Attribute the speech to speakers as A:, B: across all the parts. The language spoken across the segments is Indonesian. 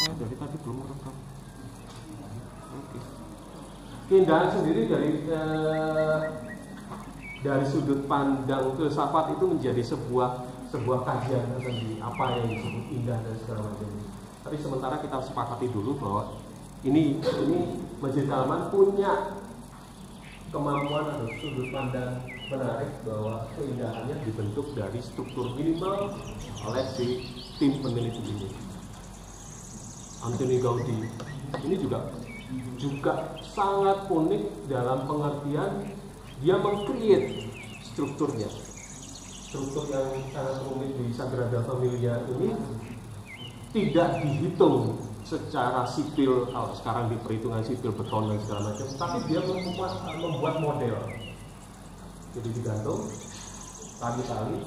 A: Dari tadi belum merekam. Oke. Keindahan sendiri dari sudut pandang filsafat itu menjadi sebuah kajian tersendiri, apa yang disebut indah dan segala macam. Tapi sementara kita sepakati dulu bahwa ini Masjid Salman punya kemampuan atau sudut pandang menarik bahwa keindahannya dibentuk dari struktur minimal oleh si tim peneliti ini. Antoni Gaudi ini juga sangat unik dalam pengertian dia meng-create strukturnya. Struktur yang sangat rumit di Sagrada Familia ini tidak dihitung secara sipil, kalau sekarang di perhitungan sipil beton dan segala macam, tapi dia membuat model. Jadi digantung tali-tali,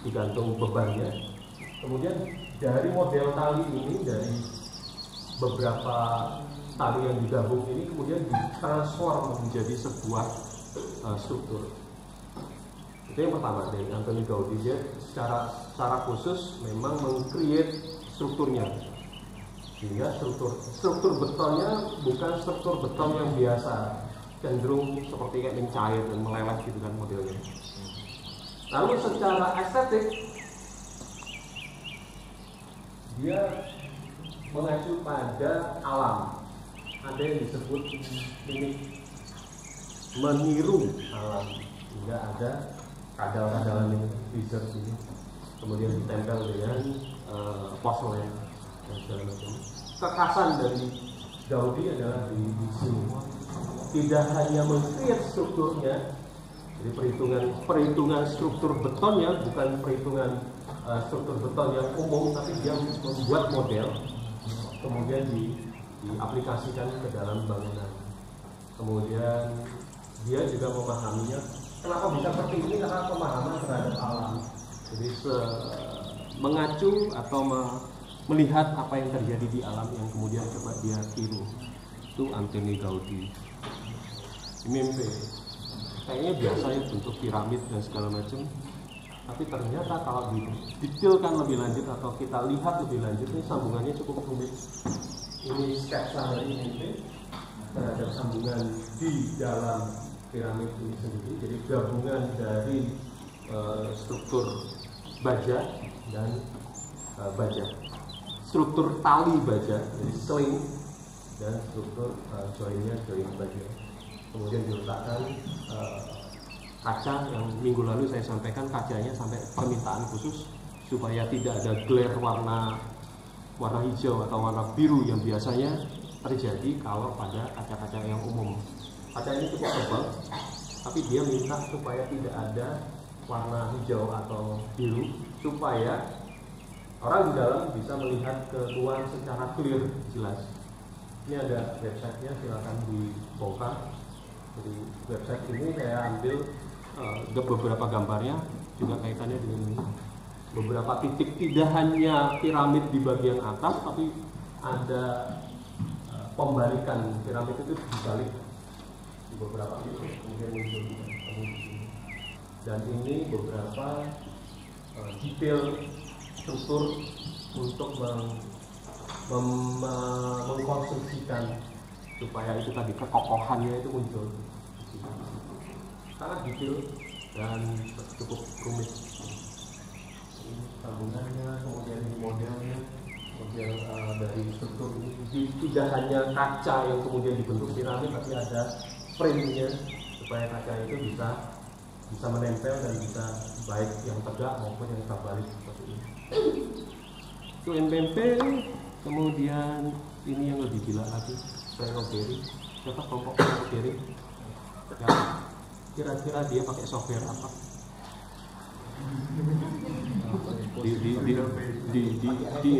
A: digantung bebannya. Kemudian dari model tali ini, dari beberapa tali yang digabung ini kemudian ditransform menjadi sebuah struktur. Itu yang pertama dari Antoni Gaudi, dia secara khusus memang meng-create strukturnya, sehingga struktur betonnya bukan struktur beton yang biasa, cenderung seperti kayak mencair dan meleleh gitu kan modelnya. Lalu secara estetik dia mengacu pada alam. Ada yang disebut ini meniru alam, hingga ada kadal-kadalan yang research ini kemudian ditempel dengan porselen dan segala macam. Kekhasan dari Gaudi adalah di sini, tidak hanya meng-create strukturnya, jadi perhitungan struktur betonnya bukan perhitungan struktur beton yang umum, tapi dia membuat model kemudian diaplikasikan ke dalam bangunan. Kemudian dia juga memahaminya. Kenapa bisa seperti ini? Karena pemahaman terhadap alam. Jadi mengacu atau melihat apa yang terjadi di alam yang kemudian coba dia tiru. Itu Antoni Gaudi. Mimpi kayaknya biasa ya bentuk piramid dan segala macam. Tapi ternyata kalau didetailkan lebih lanjut atau kita lihat lebih lanjut, ini sambungannya cukup rumit. Ini sketsa dari Mimpi terhadap sambungan di dalam piramid ini sendiri. Jadi gabungan dari struktur baja dan baja, struktur tali baja, jadi sling, dan struktur join baja. Kemudian diletakkan kaca yang minggu lalu saya sampaikan, kacanya sampai permintaan khusus supaya tidak ada glare warna hijau atau warna biru yang biasanya terjadi kalau pada kaca-kaca yang umum. Kaca ini cukup tebal, tapi dia minta supaya tidak ada warna hijau atau biru supaya orang di dalam bisa melihat keluar secara clear, jelas. Ini ada websitenya, silakan dibongkar. Jadi website ini saya ambil beberapa gambarnya juga kaitannya dengan beberapa titik, tidak hanya piramid di bagian atas, tapi ada pembalikan piramid itu dibalik di beberapa titik, kemudian muncul di sini. Dan ini beberapa detail struktur untuk mengkonstruksikan supaya itu tadi kekokohannya itu muncul. Sangat detail dan cukup rumit. Ini sambungannya, kemudian ini modelnya, model dari struktur ini. Tidak hanya kaca yang kemudian dibentuk piramid, tapi ada frame-nya supaya kaca itu bisa menempel dan bisa baik yang tegak maupun yang terbalik seperti ini. Itu MPMP. Kemudian ini yang lebih gila lagi, Stradivari. Siapa kelompok Stradivari? Ya, kira-kira dia pakai software apa? Di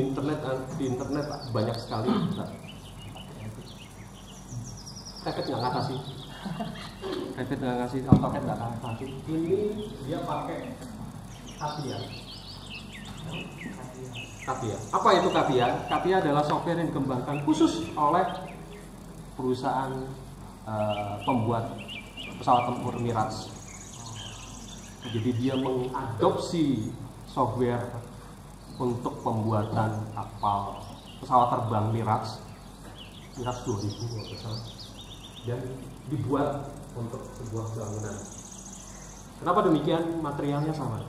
A: internet banyak sekali. Revit nggak ngatasi. Revit nggak ngasih, AutoCAD nggak ngatasi. Ini dia pakai CATIA. CATIA. Apa itu CATIA? CATIA adalah software yang dikembangkan khusus oleh perusahaan pembuat pesawat tempur Mirage. Jadi dia mengadopsi software untuk pembuatan kapal pesawat terbang Mirage 2000 dan dibuat untuk sebuah bangunan. Kenapa demikian? Materialnya sama.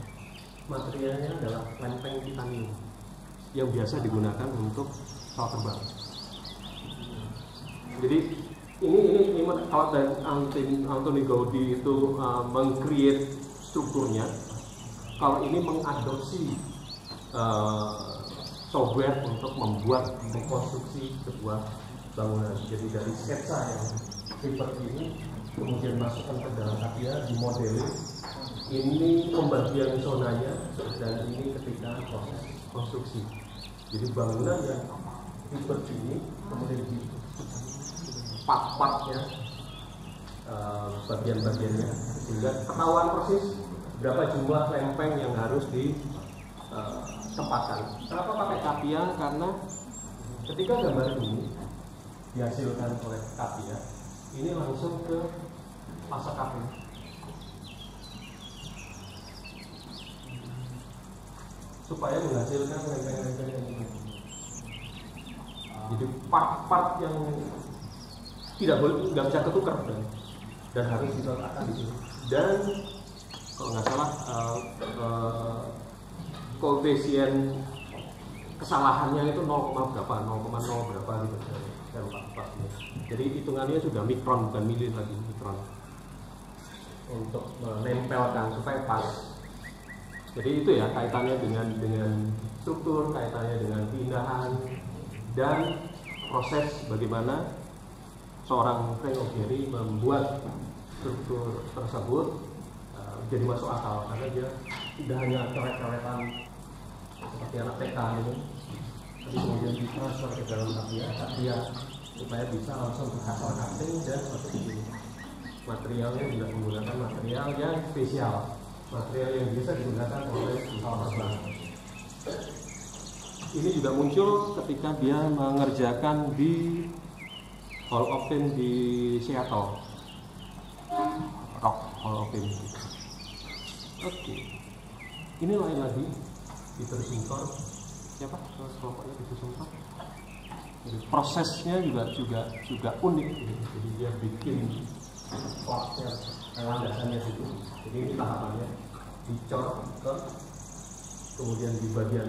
A: Materialnya adalah lempeng titanium yang biasa digunakan untuk pesawat terbang. Jadi ini kalau dari Antoni Gaudi itu meng-create strukturnya, kalau ini mengadopsi software untuk membuat rekonstruksi sebuah bangunan. Jadi dari sketsa yang seperti ini kemudian masukkan ke dalam KPIA, dimodelin. Ini pembagian zonanya dan ini ketika proses konstruksi. Jadi bangunan yang seperti ini kemudian di part-partnya, bagian-bagiannya, sehingga ketahuan persis berapa jumlah lempeng yang harus ditempatkan. Kenapa pakai KPIA? Karena ketika gambar ini dihasilkan oleh KPIA, ini langsung ke fase KP. Supaya menghasilkan lempeng-lempeng yang ini. Jadi part-part yang nggak bisa ketukar dan harus diletakkan di sini. Dan kalau nggak salah koefisien kesalahannya itu 0, berapa gitu. Saya lupa pastinya. Jadi hitungannya sudah mikron bukan mili lagi, mikron. Untuk menempelkan supaya pas. Jadi itu ya kaitannya dengan struktur, kaitannya dengan pindahan dan proses bagaimana seorang Frank O'Gary membuat struktur tersebut jadi masuk akal karena dia tidak hanya coret-coretan seperti anak TK itu, tapi kemudian ditransfer ke dalam KPIA supaya bisa langsung ke hasil cutting dan masuk ke sini. Materialnya juga menggunakan material yang spesial, material yang bisa digunakan oleh pesawat terbang. Ini juga muncul ketika dia mengerjakan di Hall of Fame di Seattle, Rock Hall of Fame. Oke, ini lain lagi Peter Sumter. Siapa? Kelompoknya Peter Sumter. Jadi prosesnya juga unik. Jadi dia bikin platnya, landasannya situ. Jadi ini tahapannya dicor, kemudian di bagian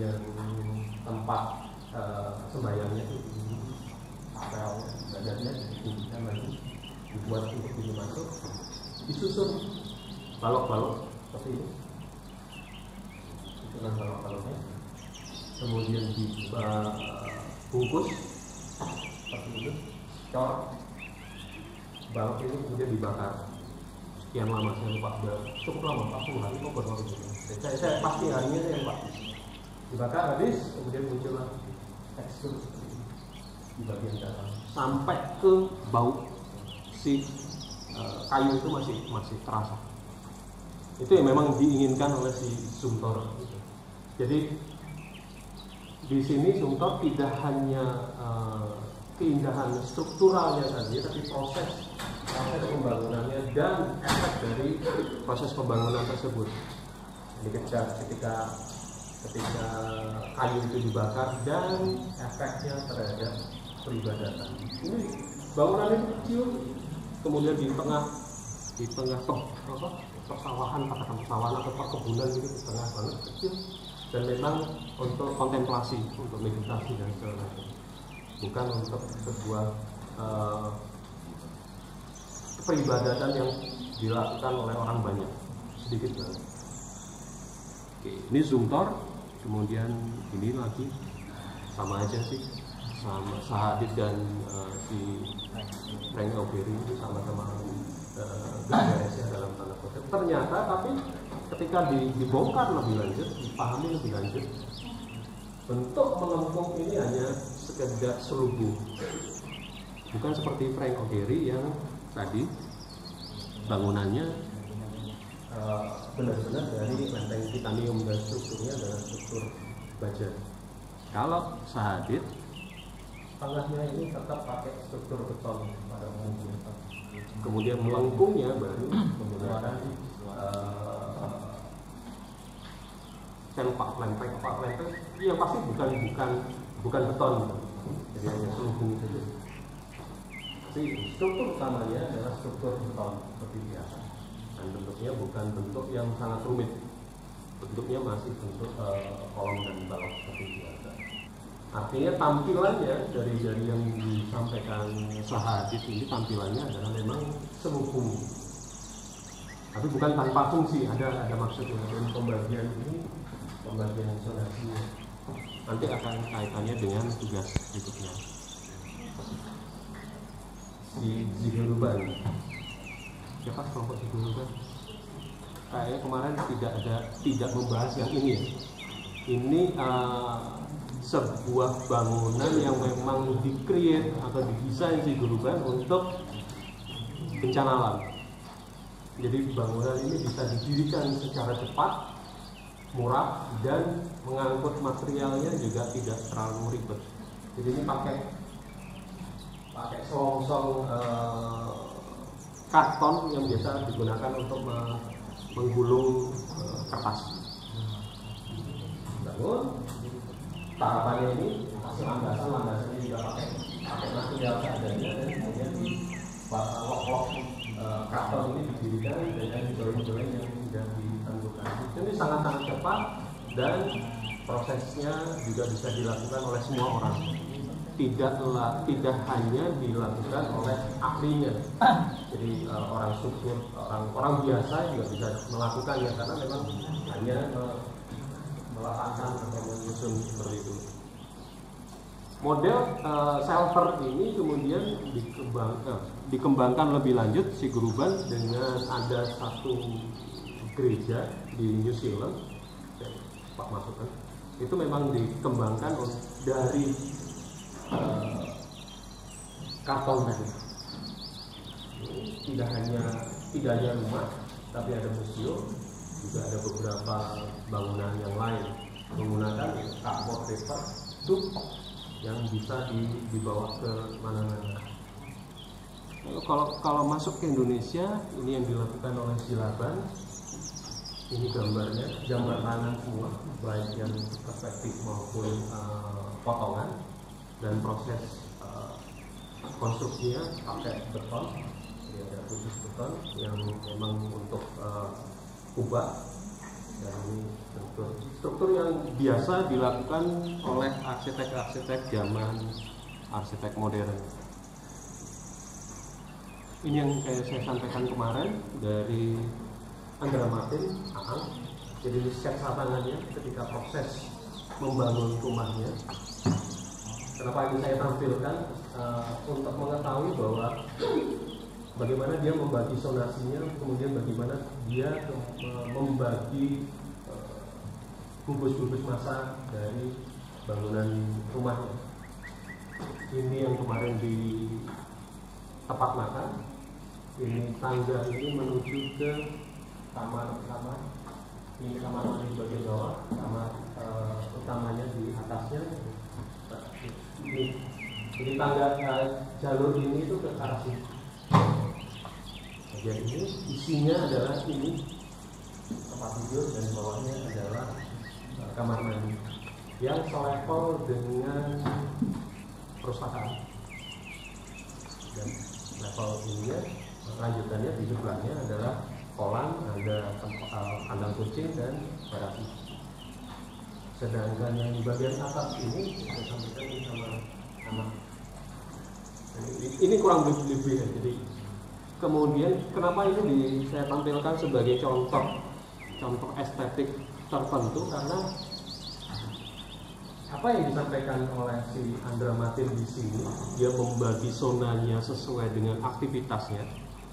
A: yang tempat sembayangnya itu apel badannya ditinggikan lagi, dibuat untuk ini masuk, disusun balok-balok seperti ini, susunan balok-baloknya, kemudian dibungkus seperti itu, cor, balok ini kemudian dibakar. Sekian lama, saya lupa, cukup lama, 40 hari, berapa hari. Saya pasti harinya saya lupa. Dibakar habis, kemudian muncullah tekstur di bagian dalam sampai ke bau si kayu itu masih terasa. Itu yang memang diinginkan oleh si Sumter. Jadi di sini Sumter tidak hanya keindahan strukturalnya saja, tapi proses pembangunannya dan efek dari proses pembangunan tersebut. Jadi ketika kayu itu dibakar dan efeknya terhadap peribadatan. Ini bangunan itu kecil, kemudian di tengah persawahan, katakan persawahan atau perkebunan gitu, di tengah banget kecil, dan memang untuk kontemplasi, untuk meditasi dan segala macam, bukan untuk sebuah peribadatan yang dilakukan oleh orang banyak, sedikit banget. Oke, ini Sumter, kemudian ini lagi sama aja sih, sama Sahadid dan si Frank O'Gary itu sama-sama beres ya dalam tanda kutip. Ternyata tapi ketika dibongkar lebih lanjut, dipahami lebih lanjut, bentuk melengkung ini hanya sekedar selubung, bukan seperti Frank O'Gary yang tadi bangunannya benar-benar dari lempeng titanium dan strukturnya adalah struktur baja. Kalau Sahadid tengahnya ini tetap pakai struktur beton pada umumnya. Kemudian melengkungnya baru menggunakan saya lupa lempeng ya pasti bukan beton gitu. Jadi hanya selubung saja. Struktur utamanya adalah struktur beton seperti biasa, dan bentuknya bukan bentuk yang sangat rumit, bentuknya masih bentuk kolom dan balok seperti biasa. Artinya tampilannya dari yang disampaikan Sahadid ini, tampilannya adalah memang selubung, tapi bukan tanpa fungsi, ada maksudnya. Dan pembagian ini, pembagian zonasinya nanti akan kaitannya dengan tugas berikutnya. Di Zigaruban, siapa kelompok Zigaruban? Kayaknya kemarin tidak membahas yang ini ya. Ini sebuah bangunan yang memang di-create atau didesain Zigaruban untuk bencana alam. Jadi bangunan ini bisa didirikan secara cepat, murah, dan mengangkut materialnya juga tidak terlalu ribet. Jadi ini pakai selongsong karton yang biasa digunakan untuk menggulung kertas. Bangun, tahapannya ini landasannya juga pakai material seadanya, dan kemudian di lock karton ini didirikan dengan join-join yang sudah ditentukan. Ini sangat-sangat cepat dan prosesnya juga bisa dilakukan oleh semua orang. Tidak hanya dilakukan oleh ahlinya. Jadi orang struktur, orang biasa juga bisa melakukannya, karena memang hanya meletakkan atau menyusun seperti itu. Model shelter ini kemudian dikembangkan lebih lanjut Zigaruban dengan ada satu gereja di New Zealand, Pak masukkan, itu memang dikembangkan dari karton tadi. Tidak hanya rumah, tapi ada museum, juga ada beberapa bangunan yang lain menggunakan cardboard paper tub yang bisa dibawa ke mana-mana. Kalau masuk ke Indonesia, ini yang dilakukan oleh Silaban. Ini gambar tangan semua, baik yang perspektif maupun potongan, dan proses konstruksinya pakai beton. Jadi ada khusus beton yang memang untuk kubah, dan ini struktur yang biasa dilakukan oleh arsitek-arsitek zaman arsitek modern. Ini yang kayak saya sampaikan kemarin dari Andra Martin, jadi sketsa tangannya ketika proses membangun rumahnya. Kenapa ini saya tampilkan? Untuk mengetahui bahwa bagaimana dia membagi zonasinya, kemudian bagaimana dia membagi gugus-gugus massa dari bangunan rumahnya. Ini yang kemarin di tempat makan, ini tangga ini menuju ke kamar. Ini kamar di bagian bawah, kamar utamanya di atasnya. Ini tangga jalur ini itu ke arah sini. Bagian ini isinya adalah ini tempat tidur, dan bawahnya adalah kamar mandi yang selevel dengan perusahaan. Dan level ininya, lanjutannya di sebelahnya adalah kolam, ada kandang kucing dan garasi. Sedangkan yang di bagian atas ini saya sampaikan sama ini kurang lebih ya. Jadi kemudian kenapa ini saya tampilkan sebagai contoh estetik tertentu, karena apa yang disampaikan oleh si Andra Martin di sini, dia membagi zonanya sesuai dengan aktivitasnya.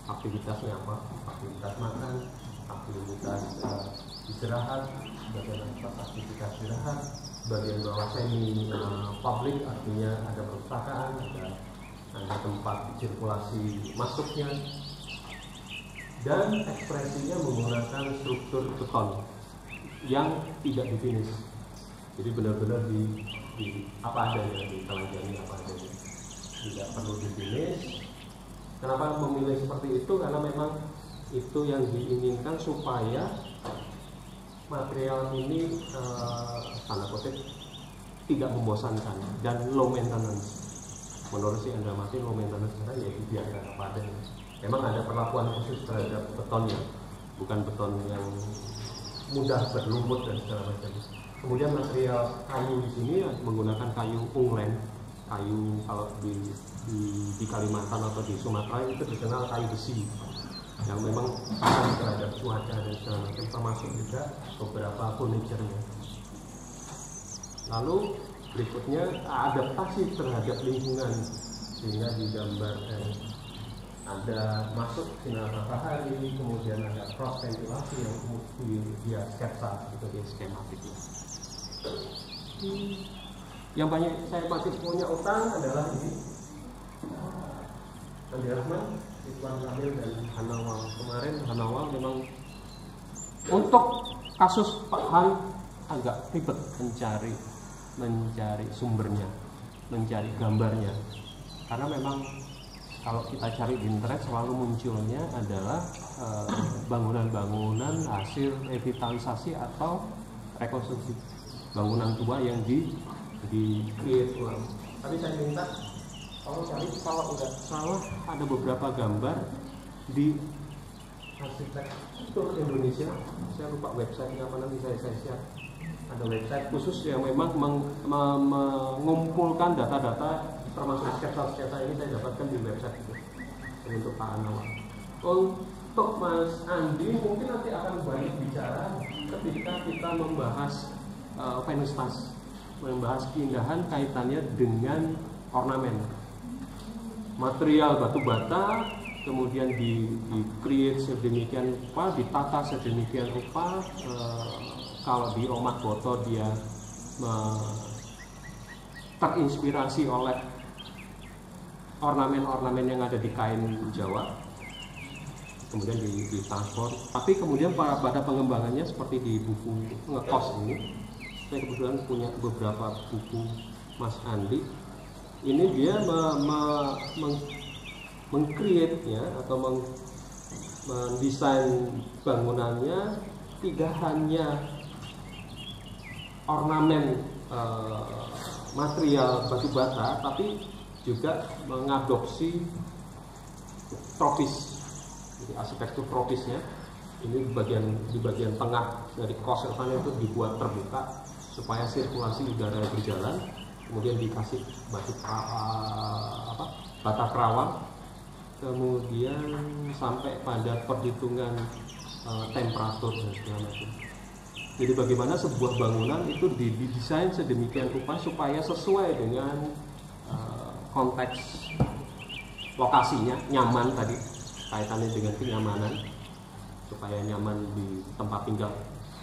A: Aktivitasnya apa? Aktivitas makan, aktivitas istirahat, bagian atas aktivitas istirahat, bagian bawah semi publik, artinya ada perpustakaan, ada tempat sirkulasi masuknya, dan ekspresinya menggunakan struktur beton yang tidak difinish. Jadi benar-benar di apa adanya, ditelanjangi apa adanya, tidak perlu difinish. Kenapa memilih seperti itu? Karena memang itu yang diinginkan supaya material ini tanda kutip tidak membosankan dan low maintenance. Menurut si Andramati low maintenance karena ya biasa apa adanya. Memang ada perlakuan khusus terhadap betonnya, bukan beton yang mudah berlumut dan segala macam. Kemudian material kayu di sini menggunakan kayu unglen. Kayu kalau di Kalimantan atau di Sumatera itu dikenal kayu besi yang memang tahan terhadap cuaca dan segala macam, termasuk juga beberapa furniture-nya. Lalu berikutnya adaptasi terhadap lingkungan, sehingga digambarkan ada masuk sinar matahari, kemudian ada cross ventilasi yang dia sketsa itu di skematiknya. Yang banyak saya masih punya utang adalah ini Andi Rahman, Ridwan Kamil dan Hanawal. Kemarin Hanawal memang untuk kasus Pak Han agak ribet mencari sumbernya, mencari gambarnya, karena memang kalau kita cari di internet selalu munculnya adalah bangunan-bangunan hasil revitalisasi atau rekonstruksi bangunan tua yang di-create ulang. Tapi saya minta kalau nggak salah ada beberapa gambar di arsitektur Indonesia, saya lupa websitenya apa, nanti saya share. Ada website khusus yang memang mengumpulkan data-data termasuk sketsa-sketsa ini saya dapatkan di website itu untuk Pak Anwar. Untuk Mas Andi mungkin nanti akan banyak bicara ketika kita membahas Venustas, membahas keindahan kaitannya dengan ornamen, material batu bata, kemudian di-create sedemikian rupa, ditata sedemikian rupa. Kalau di Omat Boto dia terinspirasi oleh ornamen-ornamen yang ada di kain Jawa, kemudian ditransport. Tapi kemudian pada pengembangannya seperti di buku Ngekos ini, saya kebetulan punya beberapa buku Mas Andi. Ini dia meng-create-nya atau mendesain bangunannya tidak hanya ornamen material batu bata, tapi juga mengadopsi tropis, jadi arsitektur tropisnya. Ini di bagian tengah dari kos sana itu dibuat terbuka supaya sirkulasi udara berjalan, kemudian dikasih bata kerawang, kemudian sampai pada perhitungan temperatur dan segala macam. Jadi bagaimana sebuah bangunan itu didesain sedemikian rupa supaya sesuai dengan konteks lokasinya, nyaman tadi, kaitannya dengan kenyamanan, supaya nyaman di tempat tinggal.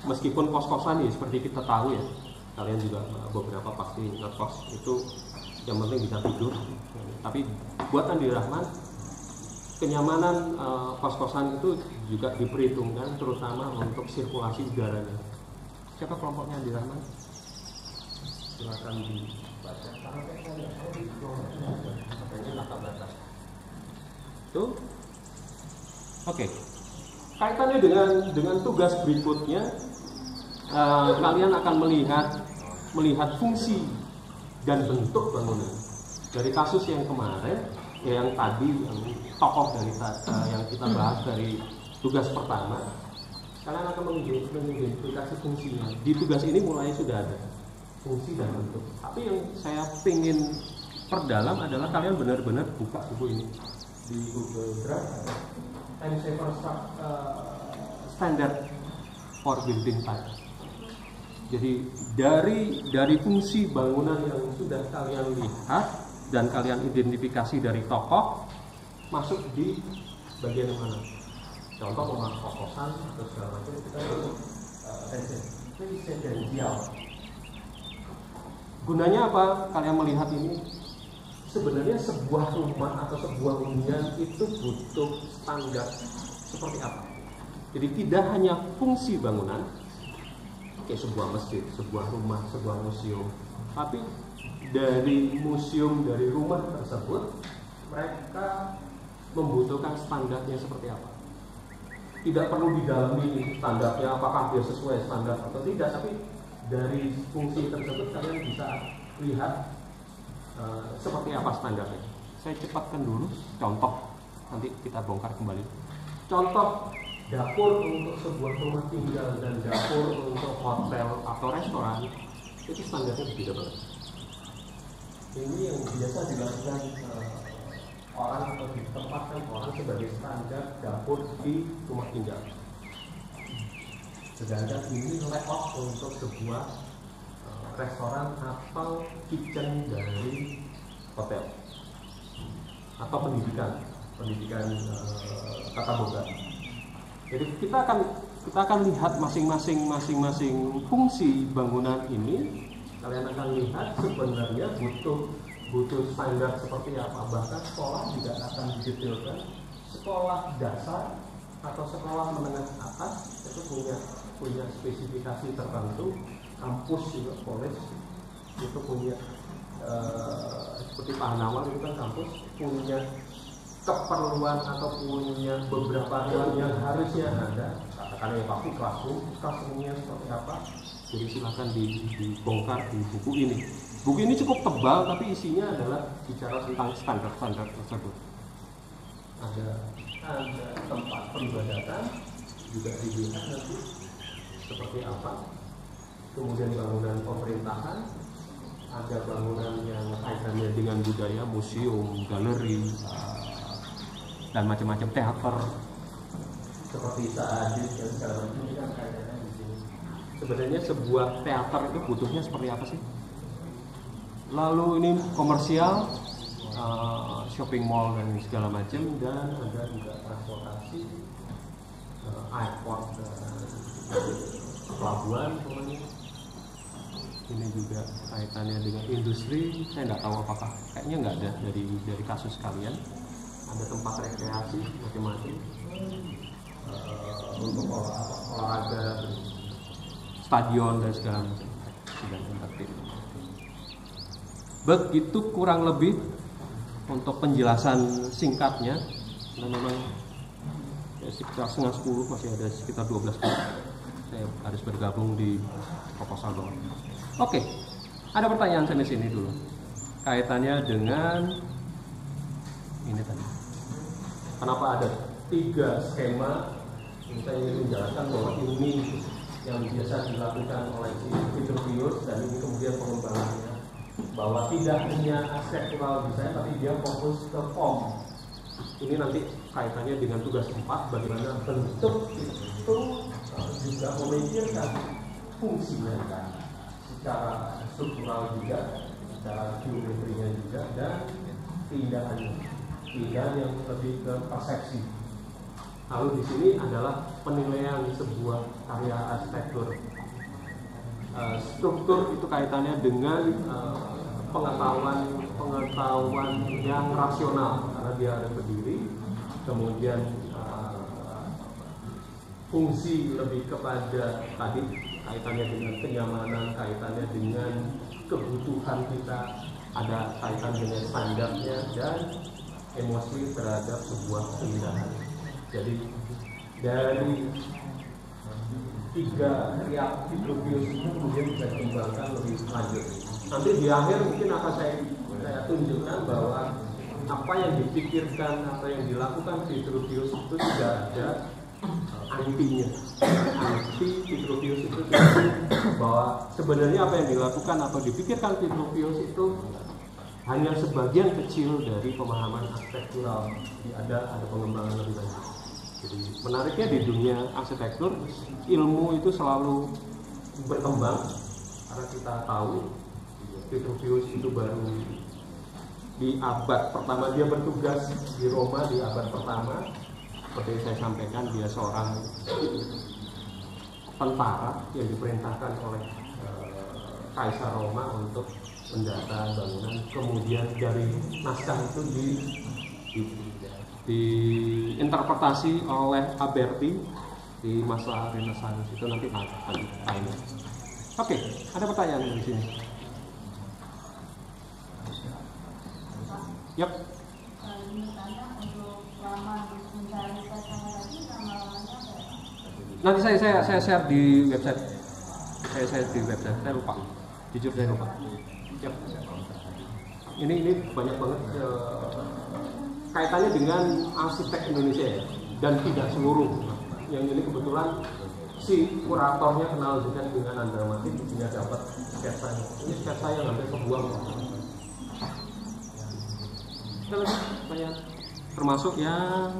A: Meskipun kos-kosan ya seperti kita tahu ya, kalian juga beberapa pasti ngekos, itu yang penting bisa tidur. Tapi buat Andi Rahman, kenyamanan kos-kosan itu juga diperhitungkan, terutama untuk sirkulasi udaranya. Siapa kelompoknya Andi Rahman? Silakan dibaca. Tuh, oke. Kaitannya dengan tugas berikutnya, kalian akan melihat fungsi dan bentuk bangunan. Dari kasus yang kemarin, yang tadi, yang tokoh dari yang kita bahas dari tugas pertama, kalian akan mengidentifikasi fungsinya. Di tugas ini mulai sudah ada fungsi dan bentuk. Tapi yang saya ingin perdalam adalah kalian benar-benar buka buku ini di Google Drive, Time Saver Standard for Building Type. Jadi dari fungsi bangunan yang sudah kalian lihat dan kalian identifikasi dari tokoh, masuk di bagian mana? Contoh rumah kos-kosan atau segala macam, kita residensial. Gunanya apa? Kalian melihat ini, sebenarnya sebuah rumah atau sebuah hunian itu butuh standar seperti apa? Jadi tidak hanya fungsi bangunan, kayak sebuah masjid, sebuah rumah, sebuah museum, tapi dari museum, dari rumah tersebut, mereka membutuhkan standarnya seperti apa. tidak perlu didalami standarnya apakah dia sesuai standar atau tidak, tapi dari fungsi tersebut kalian bisa lihat seperti apa standarnya. Saya cepatkan dulu contoh, nanti kita bongkar kembali. Contoh dapur untuk sebuah rumah tinggal dan dapur untuk hotel atau restoran itu standarnya berbeda banget. Ini yang biasa dilakukan orang atau ditempatkan orang sebagai standar dapur di rumah tinggal. Sedangkan ini layout untuk sebuah restoran atau kitchen dari hotel atau pendidikan tata boga. Jadi kita akan lihat masing-masing fungsi bangunan ini. Kalian akan lihat sebenarnya butuh standar seperti apa. Bahkan sekolah juga akan didetailkan. Sekolah dasar atau sekolah menengah atas itu punya spesifikasi tertentu. Kampus juga, college itu punya seperti Pak Nawal itu kan kampus punya keperluan atau punya beberapa ruang yang harusnya ada. Katakanlah yang pasti classroomnya seperti apa. Jadi silahkan dibongkar di buku ini. Buku ini cukup tebal tapi isinya adalah bicara tentang standar-standar tersebut. Ada tempat peribadatan juga dilihat nanti seperti apa. Kemudian bangunan pemerintahan, ada bangunan yang kaitannya dengan budaya, museum, galeri, dan macam-macam teater seperti Saadit dan segala macam ini kan kaitannya di sini. Sebenarnya sebuah teater itu butuhnya seperti apa sih? Lalu ini komersial, shopping mall dan segala macam, dan ada juga transportasi, airport, pelabuhan, pokoknya. Ini juga kaitannya dengan industri. Saya nggak tahu apakah, kayaknya nggak ada dari kasus kalian. Ada tempat rekreasi macam-macam untuk olahraga, stadion dan segala macam. Begitu kurang lebih untuk penjelasan singkatnya. Dan memang sekitar setengah 10, masih ada sekitar 12 menit. Saya harus bergabung di proposal bawah. Oke, ada pertanyaan sampai sini dulu. Kaitannya dengan ini tadi. Kenapa ada 3 skema? Saya ingin menjelaskan bahwa ini yang biasa dilakukan oleh Vitruvius dan ini kemudian pengembangannya. Bahwa tidak hanya architectural design, tapi dia fokus ke form. Ini nanti kaitannya dengan tugas 4, bagaimana bentuk itu juga memikirkan fungsinya kan, secara struktural juga, secara geometrinya juga, dan keindahan yang lebih ke persepsi. Lalu di sini adalah penilaian sebuah karya arsitektur. Struktur itu kaitannya dengan pengetahuan yang rasional karena dia ada berdiri, kemudian fungsi lebih kepada tadi kaitannya dengan kenyamanan, kaitannya dengan kebutuhan kita, ada kaitan dengan standarnya, dan emosi terhadap sebuah keindahan. Jadi dari 3 riak Vitruvius itu kemudian bisa dikembangkan lebih lanjut. Nanti di akhir mungkin akan saya tunjukkan bahwa apa yang dipikirkan atau yang dilakukan Vitruvius itu tidak ada antinya. Anti Vitruvius itu bahwa sebenarnya apa yang dilakukan atau dipikirkan Vitruvius itu hanya sebagian kecil dari pemahaman arsitektural. Ada pengembangan lebih lanjut. Jadi menariknya di dunia arsitektur, ilmu itu selalu berkembang karena kita tahu Vitruvius itu baru di abad pertama, dia bertugas di Roma di abad pertama. Seperti yang saya sampaikan, dia seorang tentara yang diperintahkan oleh Kaisar Roma untuk mendata bangunan. Kemudian dari naskah itu diinterpretasi oleh Alberti di masa Renaissance itu nanti akan. Oke, ada pertanyaan di sini? Yap.
B: Misalnya untuk lama mencari tesnya tadi lama-lamanya
A: Nanti saya share di website. Saya share di website. Saya lupa. Jujur saya lupa. Yep. Ini banyak banget kaitannya dengan arsitek Indonesia ya, dan tidak seluruh. Yang ini kebetulan si kuratornya kenal juga dengan Andra Matin, sehingga dapat sketsa. Ini sketsa yang hampir kebuang. Banyak, termasuk yang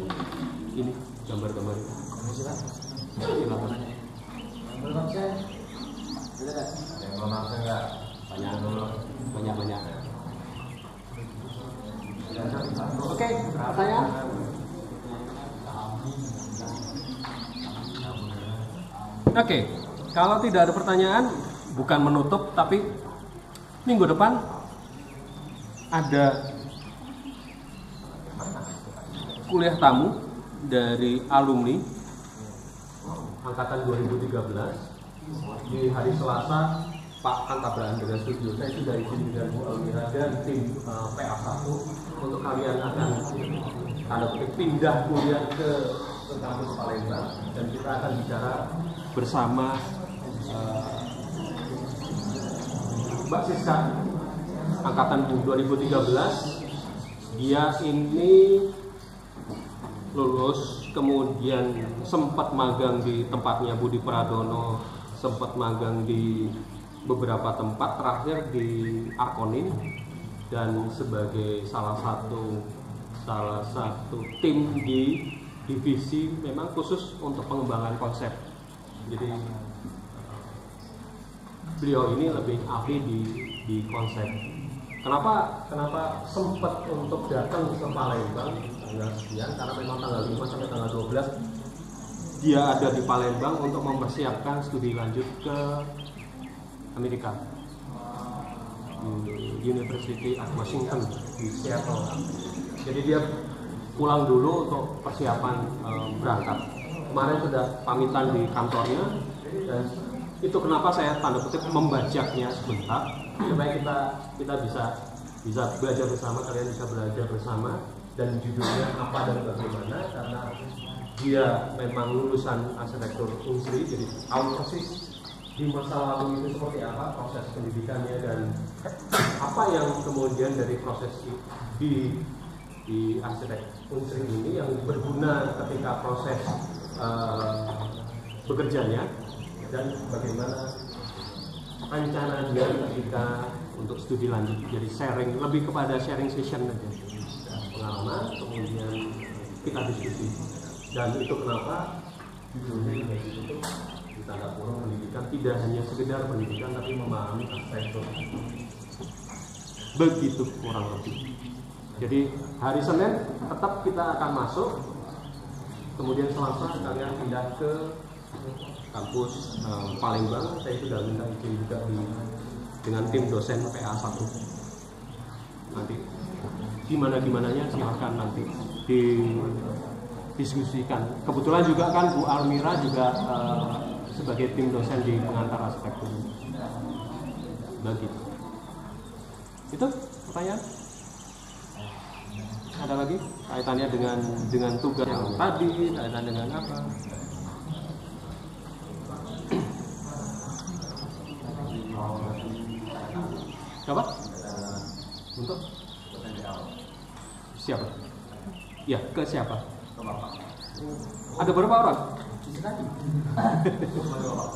A: ini gambar-gambar ini. Silakan.
B: Belum absen? Ada yang belum absen nggak?
A: Banyak. Oke, saya. Oke, kalau tidak ada pertanyaan, bukan menutup, tapi minggu depan ada kuliah tamu dari alumni angkatan 2013 di hari Selasa. Pak Antabrahan dengan studio saya sudah izin dengan Bu Almira dan tim PA1 untuk kalian akan pindah kuliah ke kampus Palembang, dan kita akan bicara bersama Mbak Siska angkatan 2013. Dia ini lulus, kemudian sempat magang di tempatnya Budi Pradono, sempat magang di beberapa tempat, terakhir di Arkonin, dan sebagai salah satu tim di divisi memang khusus untuk pengembangan konsep. Jadi beliau ini lebih ahli di konsep. Kenapa sempat untuk datang ke Palembang tanggal sekian? Karena memang tanggal 5 sampai tanggal 12 dia ada di Palembang untuk mempersiapkan studi lanjut ke Amerika, University of Washington di Seattle. Jadi dia pulang dulu untuk persiapan berangkat. Kemarin sudah pamitan di kantornya, dan itu kenapa saya tanda kutip membajaknya sebentar, supaya kita bisa belajar bersama, kalian bisa belajar bersama, dan judulnya apa dan bagaimana, karena dia memang lulusan arsitektur Unsri, jadi tahu persis di masa lalu itu seperti apa proses pendidikannya, dan apa yang kemudian dari proses di arsitek Unsri ini yang berguna ketika proses bekerjanya, dan bagaimana rencana dia ketika untuk studi lanjut. Jadi sharing, lebih kepada sharing session aja, pengalaman, kemudian kita diskusi. Dan itu kenapa judulnya itu tanda kurung pendidikan, tidak hanya sekedar pendidikan tapi memahami arsitektur. Begitu kurang lebih. Jadi hari Senin tetap kita akan masuk, kemudian Selasa kalian pindah ke kampus Palembang. Saya sudah minta izin juga dengan tim dosen PA1. Nanti gimana-gimananya silahkan nanti didiskusikan. Kebetulan juga kan Bu Almira juga sebagai tim dosen di pengantar arsitektur. Begitu. Itu pertanyaan? Ada lagi kaitannya dengan tugas yang tadi, kaitan dengan apa? Siapa? Untuk siapa? Ya, ke siapa? Ke Bapak. Ada berapa orang?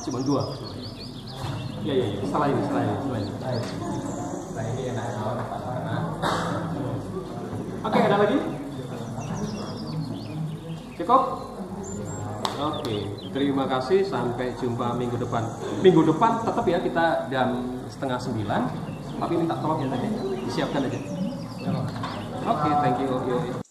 A: Cuma 2. Ya. Setelah ini. Oke, ada lagi? Cukup? Oke, terima kasih. Sampai jumpa minggu depan. Minggu depan tetap ya kita jam 8:30. Tapi minta tolong ya tadi disiapkan aja. Oke, thank you.